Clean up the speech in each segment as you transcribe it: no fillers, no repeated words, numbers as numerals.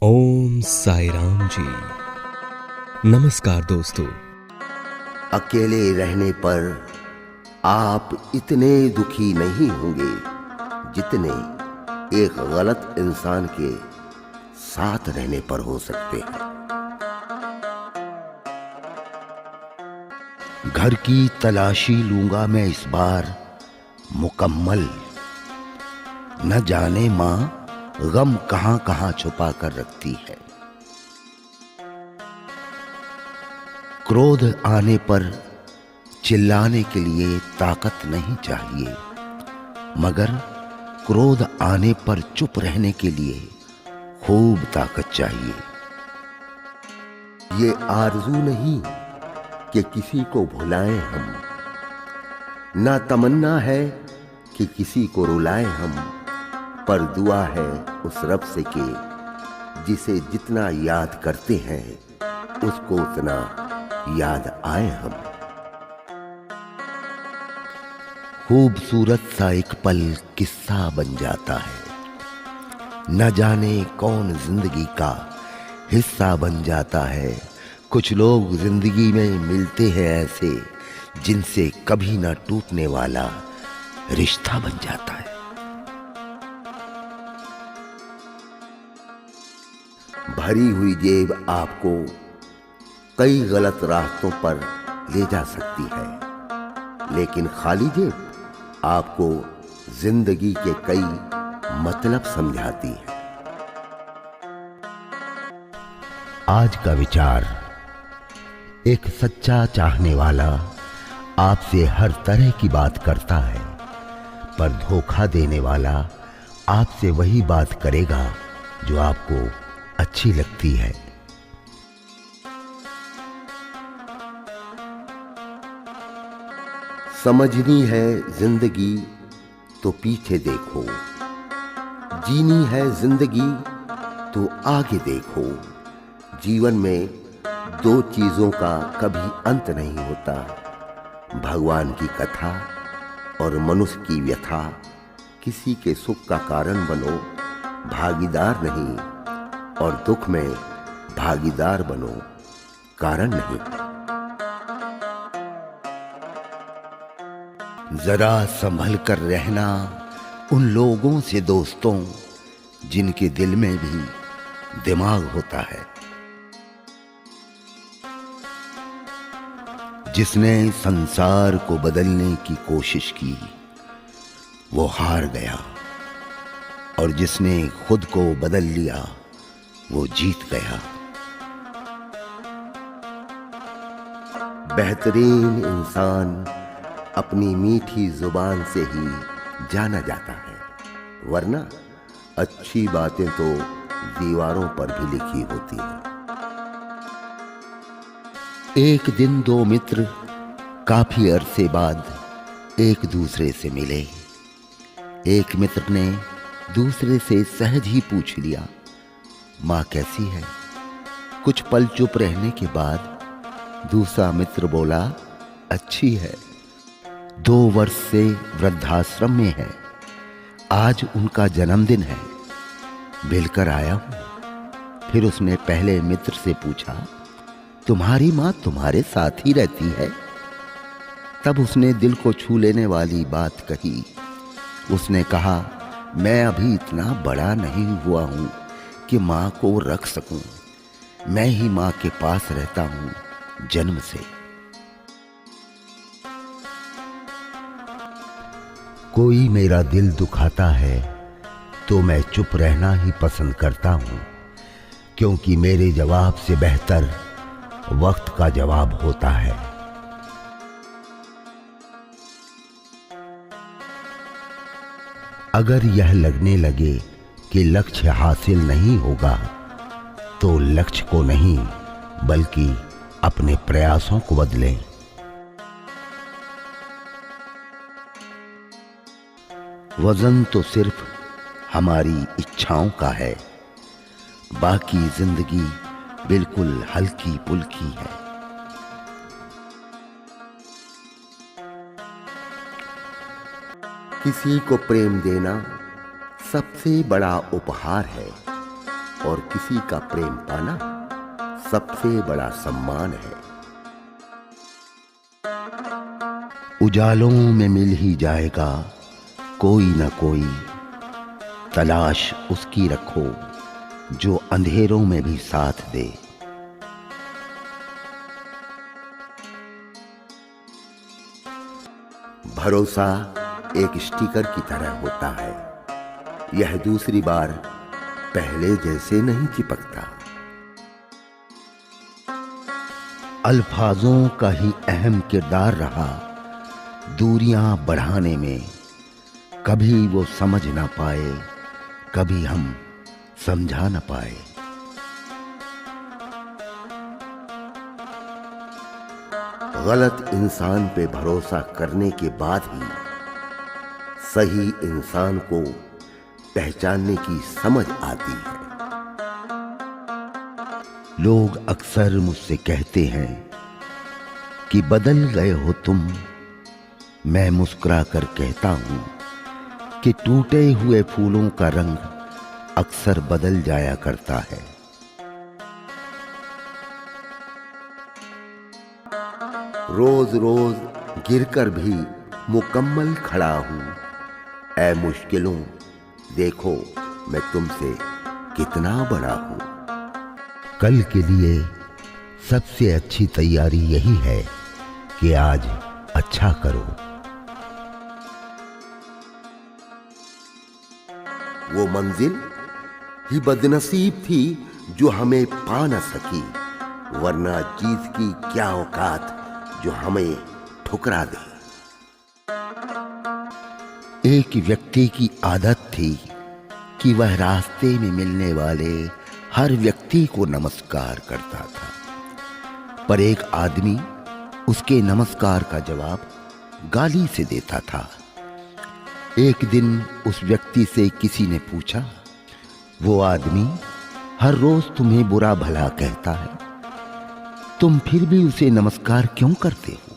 ओम साई राम जी। नमस्कार दोस्तों। अकेले रहने पर आप इतने दुखी नहीं होंगे जितने एक गलत इंसान के साथ रहने पर हो सकते हैं। घर की तलाशी लूंगा मैं इस बार मुकम्मल, न जाने मां गम कहां कहां छुपा कर रखती है। क्रोध आने पर चिल्लाने के लिए ताकत नहीं चाहिए, मगर क्रोध आने पर चुप रहने के लिए खूब ताकत चाहिए। ये आरज़ू नहीं कि किसी को भुलाएं हम, ना तमन्ना है कि किसी को रुलाएं हम, पर दुआ है उस रब से कि जिसे जितना याद करते हैं उसको उतना याद आए हम। खूबसूरत सा एक पल किस्सा बन जाता है, न जाने कौन जिंदगी का हिस्सा बन जाता है। कुछ लोग जिंदगी में मिलते हैं ऐसे जिनसे कभी ना टूटने वाला रिश्ता बन जाता है। भरी हुई जेब आपको कई गलत रास्तों पर ले जा सकती है, लेकिन खाली जेब आपको जिंदगी के कई मतलब समझाती है। आज का विचार। एक सच्चा चाहने वाला आपसे हर तरह की बात करता है, पर धोखा देने वाला आपसे वही बात करेगा जो आपको अच्छी लगती है। समझनी है जिंदगी तो पीछे देखो, जीनी है जिंदगी तो आगे देखो। जीवन में दो चीजों का कभी अंत नहीं होता, भगवान की कथा और मनुष्य की व्यथा। किसी के सुख का कारण बनो, भागीदार नहीं, और दुख में भागीदार बनो, कारण नहीं। जरा संभल कर रहना उन लोगों से दोस्तों, जिनके दिल में भी दिमाग होता है। जिसने संसार को बदलने की कोशिश की वो हार गया, और जिसने खुद को बदल लिया वो जीत गया। बेहतरीन इंसान अपनी मीठी जुबान से ही जाना जाता है, वरना अच्छी बातें तो दीवारों पर भी लिखी होती हैं। एक दिन दो मित्र काफी अरसे बाद एक दूसरे से मिले। एक मित्र ने दूसरे से सहज ही पूछ लिया, माँ कैसी है? कुछ पल चुप रहने के बाद दूसरा मित्र बोला, अच्छी है, 2 वर्ष से वृद्धाश्रम में है, आज उनका जन्मदिन है, मिलकर आया हूं। फिर उसने पहले मित्र से पूछा, तुम्हारी माँ तुम्हारे साथ ही रहती है? तब उसने दिल को छू लेने वाली बात कही। उसने कहा, मैं अभी इतना बड़ा नहीं हुआ हूं कि माँ को रख सकूं, मैं ही माँ के पास रहता हूं जन्म से। कोई मेरा दिल दुखाता है तो मैं चुप रहना ही पसंद करता हूं, क्योंकि मेरे जवाब से बेहतर वक्त का जवाब होता है। अगर यह लगने लगे कि लक्ष्य हासिल नहीं होगा, तो लक्ष्य को नहीं बल्कि अपने प्रयासों को बदलें। वजन तो सिर्फ हमारी इच्छाओं का है, बाकी जिंदगी बिल्कुल हल्की पुल्की है। किसी को प्रेम देना सबसे बड़ा उपहार है, और किसी का प्रेम पाना सबसे बड़ा सम्मान है। उजालों में मिल ही जाएगा कोई न कोई, तलाश उसकी रखो जो अंधेरों में भी साथ दे। भरोसा एक स्टिकर की तरह होता है, यह दूसरी बार पहले जैसे नहीं चिपकता। अल्फाजों का ही अहम किरदार रहा दूरियां बढ़ाने में, कभी वो समझ ना पाए, कभी हम समझा ना पाए। गलत इंसान पे भरोसा करने के बाद ही सही इंसान को पहचानने की समझ आती है। लोग अक्सर मुझसे कहते हैं कि बदल गए हो तुम। मैं मुस्कुरा कर कहता हूं कि टूटे हुए फूलों का रंग अक्सर बदल जाया करता है। रोज रोज गिरकर भी मुकम्मल खड़ा हूं। ऐ मुश्किलों देखो मैं तुमसे कितना बड़ा हूं। कल के लिए सबसे अच्छी तैयारी यही है कि आज अच्छा करो। वो मंजिल ही बदनसीब थी जो हमें पा न सकी, वरना जीत की क्या औकात जो हमें ठुकरा दे। एक व्यक्ति की आदत थी कि वह रास्ते में मिलने वाले हर व्यक्ति को नमस्कार करता था, पर एक आदमी उसके नमस्कार का जवाब गाली से देता था। एक दिन उस व्यक्ति से किसी ने पूछा, वो आदमी हर रोज तुम्हें बुरा भला कहता है, तुम फिर भी उसे नमस्कार क्यों करते हो?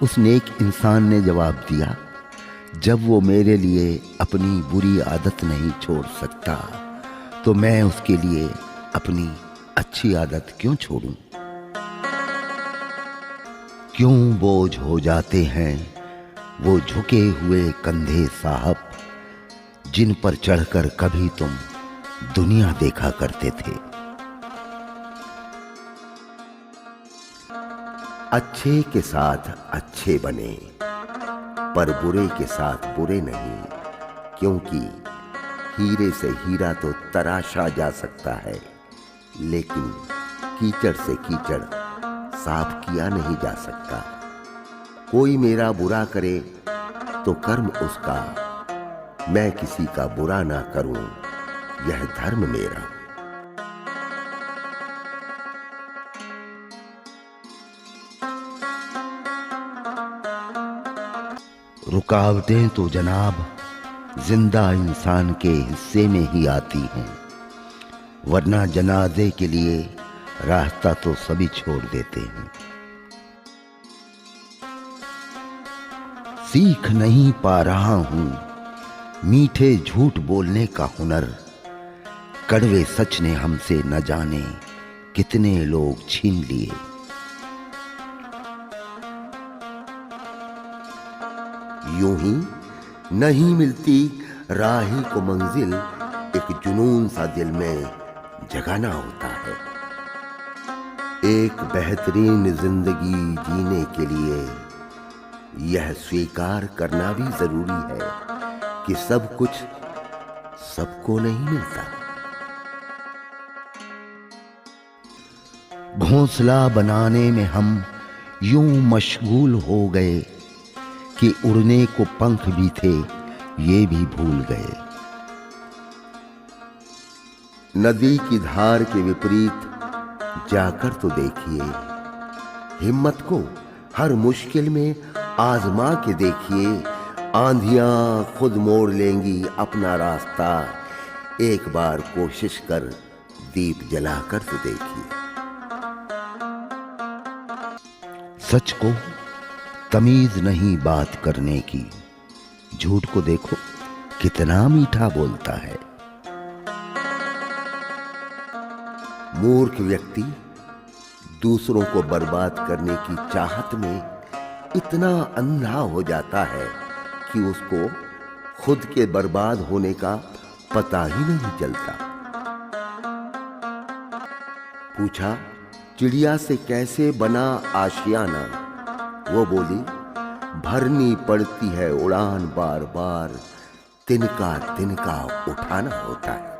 उस नेक इंसान ने जवाब दिया, जब वो मेरे लिए अपनी बुरी आदत नहीं छोड़ सकता तो मैं उसके लिए अपनी अच्छी आदत क्यों छोड़ूं? क्यों बोझ हो जाते हैं वो झुके हुए कंधे साहब, जिन पर चढ़कर कभी तुम दुनिया देखा करते थे। अच्छे के साथ अच्छे बने, पर बुरे के साथ बुरे नहीं, क्योंकि हीरे से हीरा तो तराशा जा सकता है, लेकिन कीचड़ से कीचड़ साफ किया नहीं जा सकता। कोई मेरा बुरा करे तो कर्म उसका, मैं किसी का बुरा ना करूं, यह धर्म मेरा। रुकावटें तो जनाब जिंदा इंसान के हिस्से में ही आती हैं, वरना जनाजे के लिए रास्ता तो सभी छोड़ देते हैं। सीख नहीं पा रहा हूं मीठे झूठ बोलने का हुनर, कड़वे सच ने हमसे न जाने कितने लोग छीन लिए। यूं ही नहीं मिलती राही को मंजिल, एक जुनून सा दिल में जगाना होता है। एक बेहतरीन जिंदगी जीने के लिए यह स्वीकार करना भी जरूरी है कि सब कुछ सबको नहीं मिलता। घोंसला बनाने में हम यूं मशगूल हो गए कि उड़ने को पंख भी थे ये भी भूल गए। नदी की धार के विपरीत जाकर तो देखिए, हिम्मत को हर मुश्किल में आजमा के देखिए। आंधियां खुद मोड़ लेंगी अपना रास्ता, एक बार कोशिश कर दीप जलाकर तो देखिए। सच को तमीज नहीं बात करने की, झूठ को देखो कितना मीठा बोलता है। मूर्ख व्यक्ति दूसरों को बर्बाद करने की चाहत में इतना अंधा हो जाता है कि उसको खुद के बर्बाद होने का पता ही नहीं चलता। पूछा, चिड़िया से कैसे बना आशियाना? वो बोली, भरनी पड़ती है उड़ान बार बार, तिनका तिनका उठाना होता है।